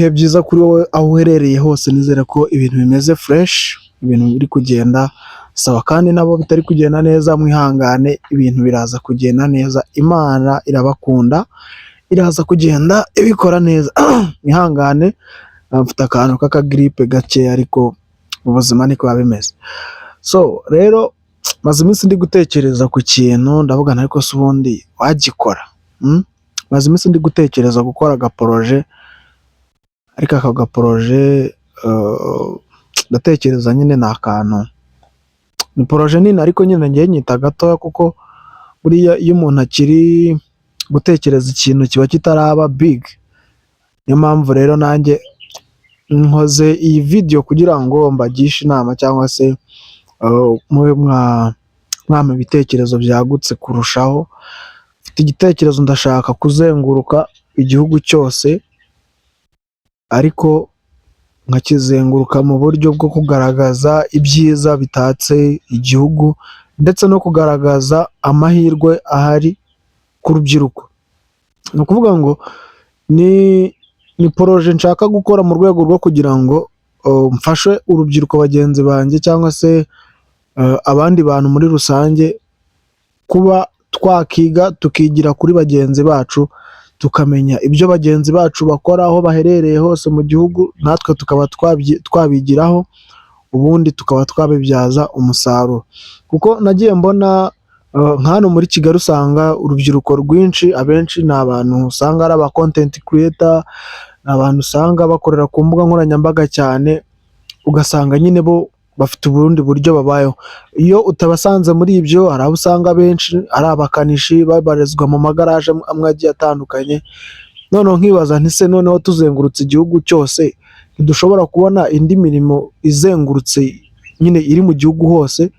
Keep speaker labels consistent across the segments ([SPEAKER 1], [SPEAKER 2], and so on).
[SPEAKER 1] Ibihe byiza kuri wowe aho uherereye hose, nizere ko ibintu bimeze fresh, ibintu biri kugenda sawa, kandi nabo bitari kugenda neza mwihangane, ibintu biraza kugenda neza, Imana irabakunda, iraza kugenda ibikora neza. Mwihangane, mfite akantu k'akagiripe gake, ariko ubuzima niko biba bimeze. So rero maze iminsi ndi gutekereza ku kintu, ndavuga ariko se ubundi wagikora? Maze iminsi ndi gutekereza gukora agaporoje, ariko aka gaporoje ndatekereza nyine ni akantu, ni poroje nini ariko nyine ngiye nyita gatoya, kuko buriya iyo umuntu akiri gutekereza ikintu kiba kitaraba big. Niyo mpamvu rero nanjye nkoze iyi video kugira ngo mbagishe inama, cyangwa se mube mwampa ibitekerezo byagutse kurushaho. Mfite igitekerezo, ndashaka kuzenguruka igihugu cyose, ariko nkakizenguruka mu buryo bwo kugaragaza ibyiza bitatse igihugu, ndetse no kugaragaza amahirwe ahari ku rubyiruko. Ni ukuvuga ngo ni poroje nshaka gukora mu rwego rwo kugira ngo mfashe urubyiruko bagenzi banjye, cyangwa se abandi bantu muri rusange, kuba twakiga tukigira kuri bagenzi bacu, tukamenya ibyo bagenzi bacu bakora aho baherereye hose mu gihugu, natwe tukaba twabigiraho, ubundi tukaba twabibyaza umusaruro. Kuko nagiye mbona nka hano muri Kigali, usanga urubyiruko rwinshi abenshi ni abantu usanga ari aba content creator, ni abantu usanga bakorera ku mbuga nkoranyambaga cyane, ugasanga nyine bo bafite ubundi buryo babayeho. Iyo utabasanze muri ibyo, hari abo usanga benshi ari abakanishi babarizwa mu magaraje amwe agiye atandukanye. Noneho nkibaza nti se noneho tuzengurutse igihugu cyose, ntidushobora kubona indi mirimo izengurutse nyine iri mu gihugu hose,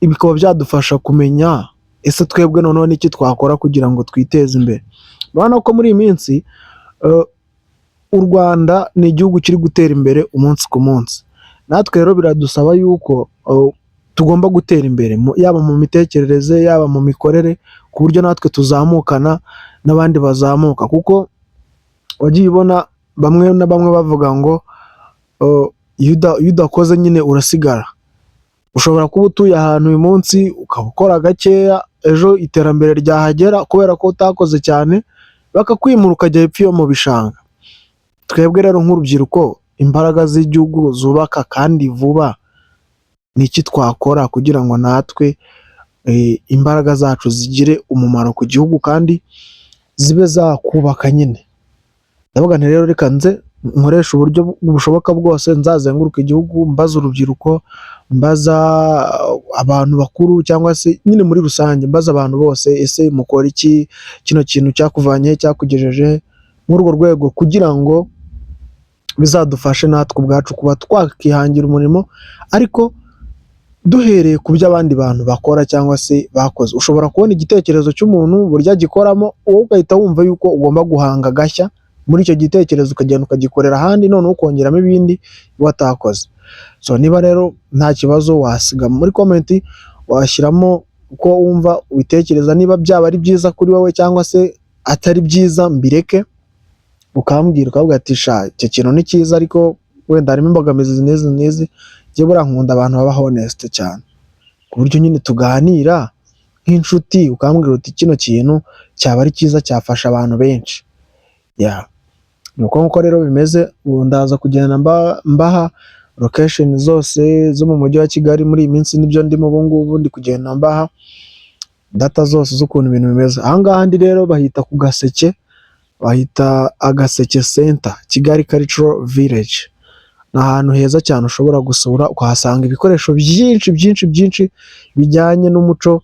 [SPEAKER 1] bikaba byadufasha kumenya ese twebwe noneho n'iki twakora kugira ngo twiteze imbere. Urabona ko muri iyi minsi u Rwanda ni igihugu kiri gutera imbere umunsi ku munsi. Natwe rero biradusaba yuko tugomba gutera imbere, yaba mu mitekerereze, yaba mu mikorere, ku buryo natwe tuzamukana n'abandi bazamuka. Kuko wagiye ubona bamwe na bamwe bavuga ngo iyo udakoze nyine urasigara. Ushobora kuba utuye ahantu uyu munsi ukaba ukora gakeya, ejo iterambere ryahagera kubera ko utakoze cyane, bakakwimura ukajya hepfo yo mu bishanga. Twebwe rero nk'urubyiruko, imbaraga z'igihugu zubaka kandi vuba, ni iki twakora kugira ngo natwe imbaraga zacu zigire umumaro ku gihugu, kandi zibe zakubaka nyine. Ndavuga nti rero reka nze nkoresha uburyo bushoboka bwose, nzazenguruka igihugu mbaza urubyiruko, mbaza abantu bakuru, cyangwa se nyine muri rusange mbaza abantu bose, ese mukora iki, kino kintu cyakuvanye cyakugejeje muri urwo rwego, kugira ngo bizadufashe natwe ubwacu kuba twakihangira umurimo, ariko duhereye ku byo abandi bantu bakora cyangwa se bakoze. Ushobora kubona igitekerezo cy'umuntu uburyo agikoramo, wowe ugahita wumva yuko ugomba guhanga agashya muri icyo gitekerezo, ukagenda ukagikorera ahandi, noneho ukongeramo ibindi watakoze. So niba rero nta kibazo, wasiga muri komenti, washyiramo uko wumva ubitekereza, niba byaba ari byiza kuri wowe cyangwa se atari byiza, mbireke ukambwira, ukavuga ati sha icyo kintu ni cyiza, ariko wenda harimo imbogamizi n'izi n'izi. Njye buriya nkunda abantu baba honest cyane, ku buryo nyine tuganira nk'inshuti, ukambwira uti kino kintu cyaba ari cyiza, cyafasha abantu benshi. Nuko nkuko rero bimeze, ubu ndaza kugenda mbaha location zose zo mu mujyi wa Kigali muri iyi minsi, nibyo ndimo ubu ngubu, ndi kugenda mbaha data zose z'ukuntu ibintu bimeze. Aha ngaha ndi rero bahita ku Gaseke, bahita Agaseke Center, Kigali Cultural Village. Ni ahantu heza cyane ushobora gusura, ukahasanga ibikoresho byinshi byinshi byinshi bijyanye n'umuco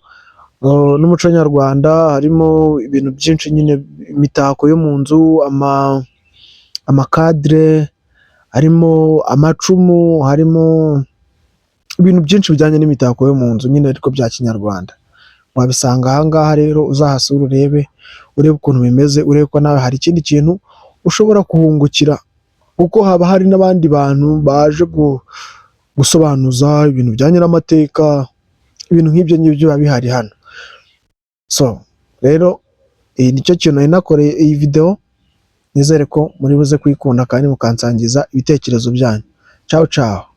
[SPEAKER 1] nyarwanda. Harimo ibintu byinshi nyine, imitako yo mu nzu, amakadire, harimo amacumu, harimo ibintu byinshi bijyanye n'imitako yo mu nzu nyine, ariko bya kinyarwanda. Wabisanga aha ngaha rero, uzahasura urebe ukuntu bimeze, urebe ko nawe hari ikindi kintu ushobora kuhungukira, kuko haba hari n'abandi bantu baje gusobanuza ibintu bijyanye n'amateka, ibintu nk'ibyo ngibyo biba bihari hano. So rero nicyo kintu nari nakoreye iyi video, nizere ko muri buze kuyikunda kandi mukansangiza ibitekerezo byanyu. Ciao ciao.